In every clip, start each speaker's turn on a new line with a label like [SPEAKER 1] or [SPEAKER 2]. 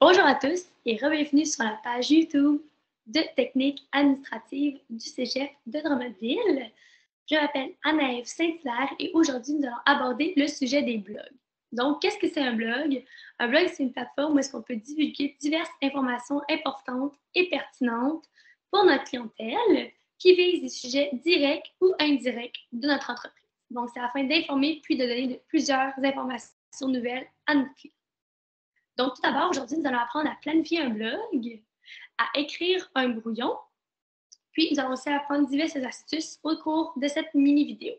[SPEAKER 1] Bonjour à tous et bienvenue sur la page YouTube de techniques administratives du Cégep de Drummondville. Je m'appelle Anaëlle Saint-Hilaire et aujourd'hui, nous allons aborder le sujet des blogs. Donc, qu'est-ce que c'est un blog? Un blog, c'est une plateforme où est-ce qu'on peut divulguer diverses informations importantes et pertinentes pour notre clientèle qui vise des sujets directs ou indirects de notre entreprise. Donc, c'est afin d'informer puis de donner plusieurs informations nouvelles à nos clients. Donc, tout d'abord, aujourd'hui, nous allons apprendre à planifier un blog, à écrire un brouillon, puis nous allons aussi apprendre diverses astuces au cours de cette mini-vidéo.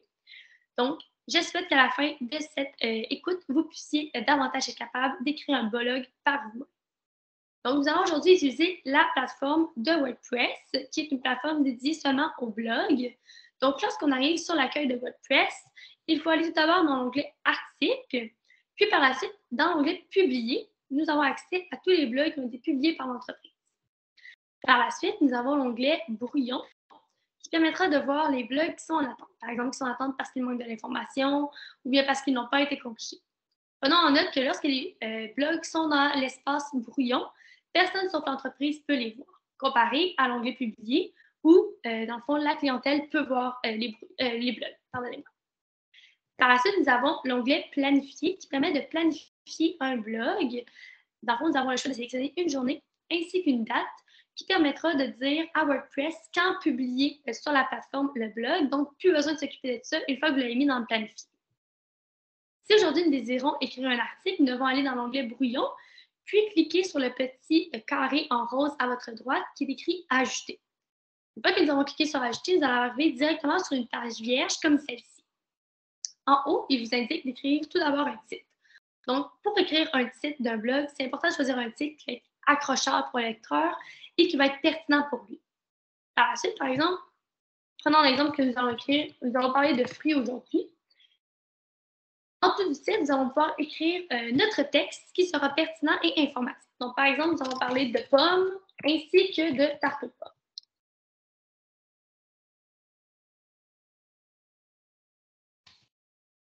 [SPEAKER 1] Donc, je souhaite qu'à la fin de cette écoute, vous puissiez davantage être capable d'écrire un blog par vous-même. Donc, nous allons aujourd'hui utiliser la plateforme de WordPress, qui est une plateforme dédiée seulement au blog. Donc, lorsqu'on arrive sur l'accueil de WordPress, il faut aller tout d'abord dans l'onglet Articles, puis par la suite, dans l'onglet Publier, nous avons accès à tous les blogs qui ont été publiés par l'entreprise. Par la suite, nous avons l'onglet Brouillon, qui permettra de voir les blogs qui sont en attente. Par exemple, qui sont en attente parce qu'ils manquent de l'information ou bien parce qu'ils n'ont pas été corrigés. Prenons en note que lorsque les blogs sont dans l'espace brouillon, personne sauf l'entreprise peut les voir, comparé à l'onglet Publier où, dans le fond, la clientèle peut voir les blogs. Pardonnez-moi. Par la suite, nous avons l'onglet Planifier qui permet de planifier un blog. Dans le fond, nous avons le choix de sélectionner une journée ainsi qu'une date qui permettra de dire à WordPress quand publier sur la plateforme le blog. Donc, plus besoin de s'occuper de ça une fois que vous l'avez mis dans le planifier. Si aujourd'hui nous désirons écrire un article, nous devons aller dans l'onglet Brouillon, puis cliquer sur le petit carré en rose à votre droite qui est écrit Ajouter. Une fois que nous avons cliqué sur Ajouter, nous allons arriver directement sur une page vierge comme celle-ci. En haut, il vous indique d'écrire tout d'abord un titre. Donc, pour écrire un titre d'un blog, c'est important de choisir un titre qui va être accrocheur pour le lecteur et qui va être pertinent pour lui. Par la suite, par exemple, prenons l'exemple que nous allons écrire, nous allons parler de fruits aujourd'hui. En dessous du titre, nous allons pouvoir écrire notre texte qui sera pertinent et informatif. Donc, par exemple, nous allons parler de pommes ainsi que de tarte aux pommes.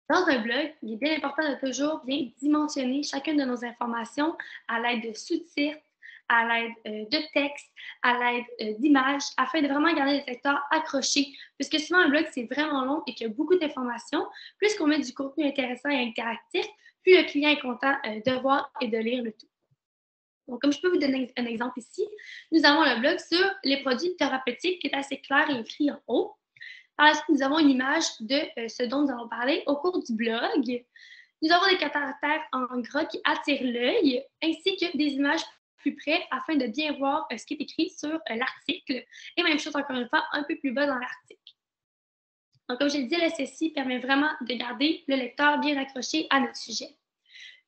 [SPEAKER 1] Dans un blog, il est bien important de toujours bien dimensionner chacune de nos informations à l'aide de sous-titres, à l'aide de textes, à l'aide d'images, afin de vraiment garder les lecteurs accrochés. Puisque souvent, un blog, c'est vraiment long et qu'il y a beaucoup d'informations. Plus qu'on met du contenu intéressant et interactif, plus le client est content de voir et de lire le tout. Donc, comme je peux vous donner un exemple ici, nous avons le blog sur les produits thérapeutiques qui est assez clair et écrit en haut. Par la suite, nous avons une image de ce dont nous allons parler au cours du blog. Nous avons des caractères en gras qui attirent l'œil, ainsi que des images plus près afin de bien voir ce qui est écrit sur l'article. Et même chose, encore une fois, un peu plus bas dans l'article. Donc, comme je l'ai dit, le SSI permet vraiment de garder le lecteur bien accroché à notre sujet.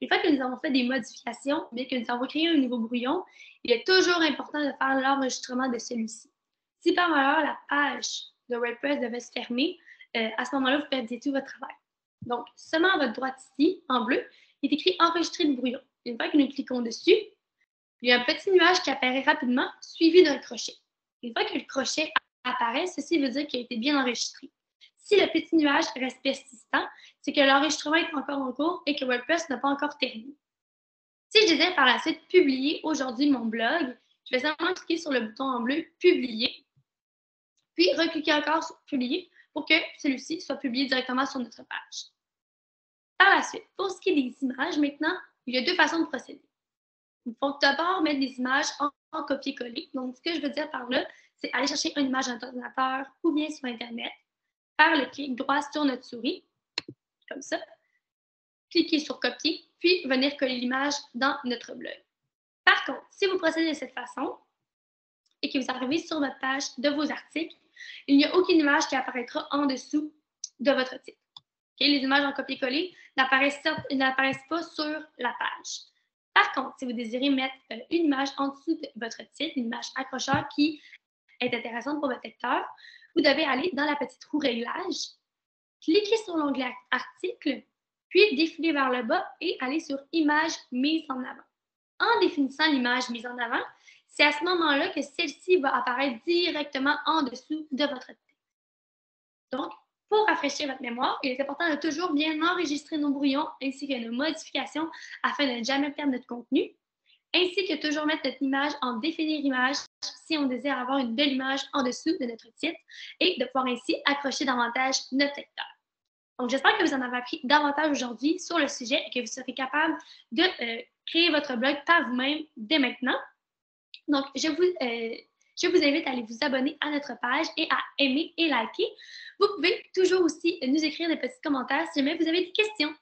[SPEAKER 1] Une fois que nous avons fait des modifications, bien que nous avons créé un nouveau brouillon, il est toujours important de faire l'enregistrement de celui-ci. Si par malheur la page de WordPress devait se fermer, à ce moment-là, vous perdiez tout votre travail. Donc, seulement à votre droite ici, en bleu, il est écrit Enregistrer le brouillon. Une fois que nous cliquons dessus, il y a un petit nuage qui apparaît rapidement, suivi d'un crochet. Une fois que le crochet apparaît, ceci veut dire qu'il a été bien enregistré. Si le petit nuage reste persistant, c'est que l'enregistrement est encore en cours et que WordPress n'a pas encore terminé. Si je désire par la suite publier aujourd'hui mon blog, je vais simplement cliquer sur le bouton en bleu Publier, puis recliquer encore sur Publier pour que celui-ci soit publié directement sur notre page. Par la suite, pour ce qui est des images, maintenant, il y a deux façons de procéder. Il faut d'abord mettre des images en copier-coller. Donc, ce que je veux dire par là, c'est aller chercher une image d'un ordinateur ou bien sur Internet, faire le clic droit sur notre souris, comme ça, cliquer sur copier, puis venir coller l'image dans notre blog. Par contre, si vous procédez de cette façon et que vous arrivez sur votre page de vos articles, il n'y a aucune image qui apparaîtra en dessous de votre titre. Okay? Les images en copier-coller n'apparaissent pas sur la page. Par contre, si vous désirez mettre une image en dessous de votre titre, une image accrocheur qui est intéressante pour votre lecteur, vous devez aller dans la petite roue réglage, cliquer sur l'onglet Article, puis défiler vers le bas et aller sur Image mise en avant. En définissant l'image mise en avant, c'est à ce moment-là que celle-ci va apparaître directement en dessous de votre texte. Donc, pour rafraîchir votre mémoire, il est important de toujours bien enregistrer nos brouillons ainsi que nos modifications afin de ne jamais perdre notre contenu. ainsi que toujours mettre notre image en définir image si on désire avoir une belle image en dessous de notre titre et de pouvoir ainsi accrocher davantage notre lecteur. Donc, j'espère que vous en avez appris davantage aujourd'hui sur le sujet et que vous serez capable de créer votre blog par vous-même dès maintenant. Donc, je vous invite à aller vous abonner à notre page et à aimer et liker. Vous pouvez toujours aussi nous écrire des petits commentaires si jamais vous avez des questions.